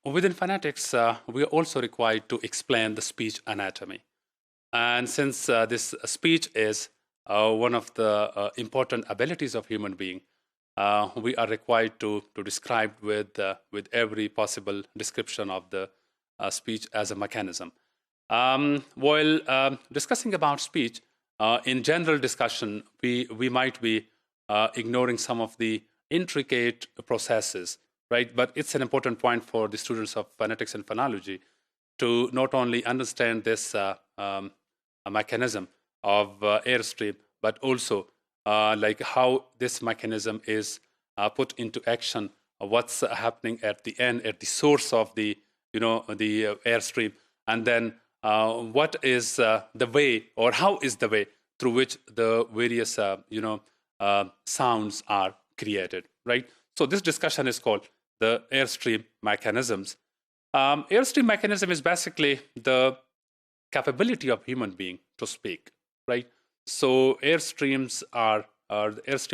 within phonetics, we are also required to explain the speech anatomy. And since this speech is one of the important abilities of human being, we are required to describe with every possible description of the speech as a mechanism. While discussing about speech, in general discussion, we might be ignoring some of the intricate processes, right? But it's an important point for the students of phonetics and phonology to not only understand this mechanism of Airstream, but also like how this mechanism is put into action, what's happening at the end, at the source of the the Airstream, and then what is the way, or how is the way through which the various sounds are created, right? So this discussion is called the Airstream mechanisms. Airstream mechanism is basically the capability of human being to speak, right? So Airstream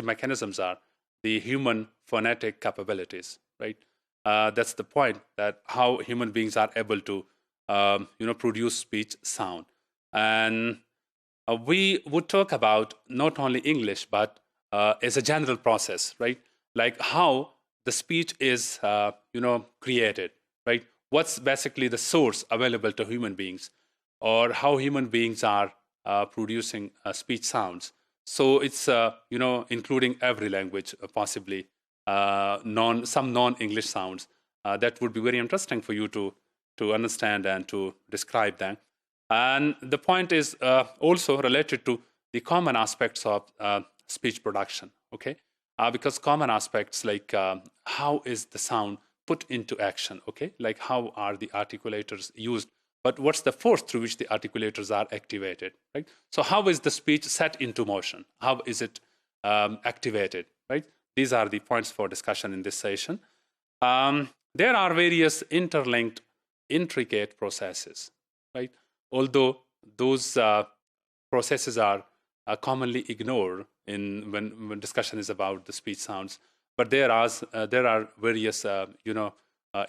mechanisms are the human phonetic capabilities, right? That's the point, that how human beings are able to produce speech sound. And we would talk about not only English, but as a general process, right? Like how the speech is created, right? What's basically the source available to human beings, or how human beings are producing speech sounds. So it's including every language, possibly some non-English sounds. That would be very interesting for you to understand and to describe them. And the point is also related to the common aspects of speech production, okay? Because common aspects like how is the sound put into action, okay? Like how are the articulators used, but what's the force through which the articulators are activated, right? So how is the speech set into motion? How is it activated, right? These are the points for discussion in this session. There are various interlinked, intricate processes, right? Although those processes are commonly ignored when discussion is about the speech sounds, but there are various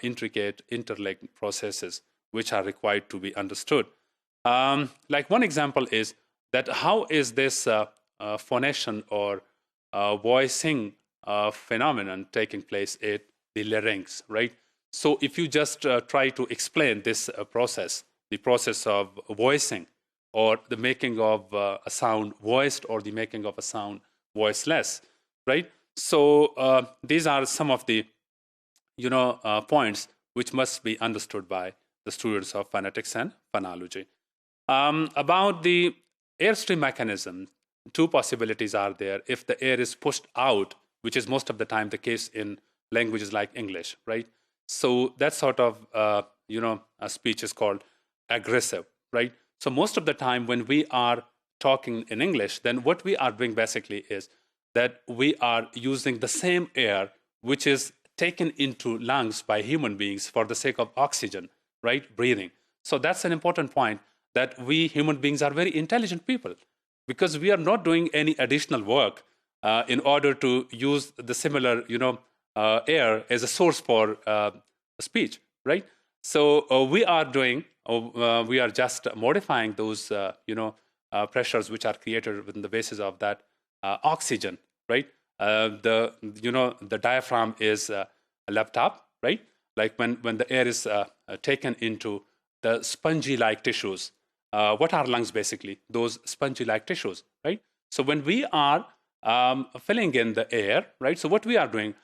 intricate, interlinked processes which are required to be understood. Like one example is that how is this phonation or voicing phenomenon taking place at the larynx, right? So if you just try to explain this process, the process of voicing, or the making of a sound voiced, or the making of a sound voiceless, right? So these are some of the points which must be understood by the students of phonetics and phonology. About the airstream mechanism, two possibilities are there. If the air is pushed out, which is most of the time the case in languages like English, right? So that sort of a speech is called aggressive, right? So most of the time when we are talking in English, then what we are doing basically is that we are using the same air which is taken into lungs by human beings for the sake of oxygen, right? Breathing. So that's an important point, that we human beings are very intelligent people, because we are not doing any additional work in order to use the similar, air as a source for speech, right? So we are just modifying those, pressures which are created within the basis of that oxygen, right? The diaphragm is left up, right? Like when the air is taken into the spongy-like tissues. What are lungs basically? Those spongy-like tissues, right? So when we are filling in the air, right? So what we are doing,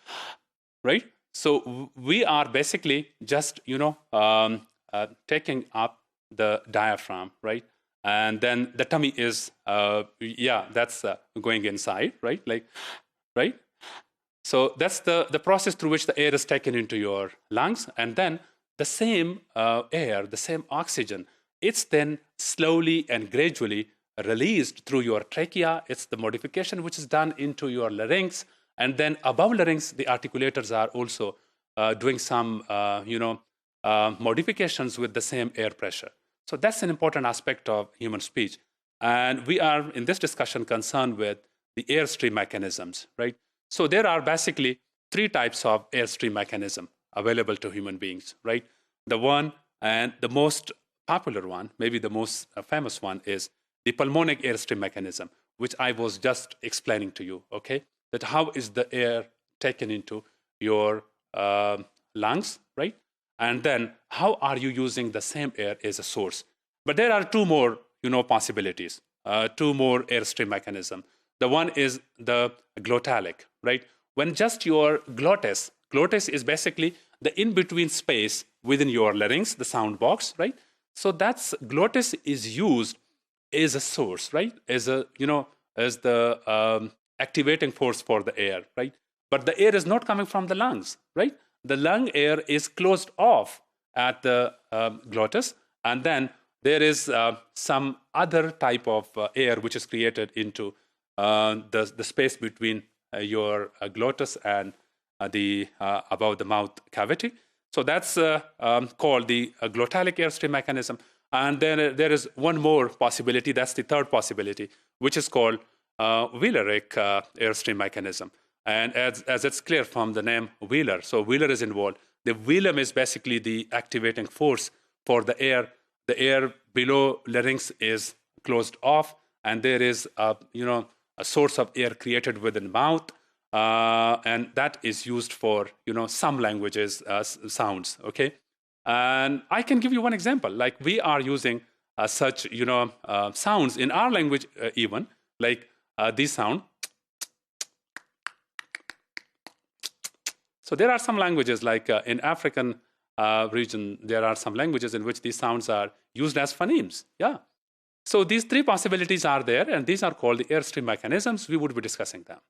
right? So we are basically just, taking up the diaphragm, right? And then the tummy is, that's going inside, right? Like, right? So that's the process through which the air is taken into your lungs. And then the same air, the same oxygen, it's then slowly and gradually released through your trachea. It's the modification which is done into your larynx. And then above larynx, the articulators are also doing some, modifications with the same air pressure. So that's an important aspect of human speech. And we are, in this discussion, concerned with the airstream mechanisms, right? So there are basically three types of airstream mechanism. available to human beings, right? The one and the most popular one, maybe the most famous one, is the pulmonic airstream mechanism, which I was just explaining to you, okay? That how is the air taken into your lungs, right? And then how are you using the same air as a source? But there are two more, possibilities, two more airstream mechanism. The one is the glottalic, right? When just your glottis is basically the in-between space within your larynx, the sound box, right? So that's glottis is used as a source, right? As a, as the activating force for the air, right? But the air is not coming from the lungs, right? The lung air is closed off at the glottis, and then there is some other type of air which is created into the space between your glottis and the above the mouth cavity. So that's called the glottalic airstream mechanism. And then there is one more possibility, that's the third possibility, which is called Wheeleric airstream mechanism. And as it's clear from the name Wheeler, so Wheeler is involved. The Wheeler is basically the activating force for the air. The air below larynx is closed off, and there is a source of air created within mouth, and that is used for some languages sounds. Okay, and I can give you one example. Like we are using such sounds in our language even like this sound. So there are some languages like in African region, there are some languages in which these sounds are used as phonemes. Yeah. So these three possibilities are there, and these are called the airstream mechanisms. We would be discussing them.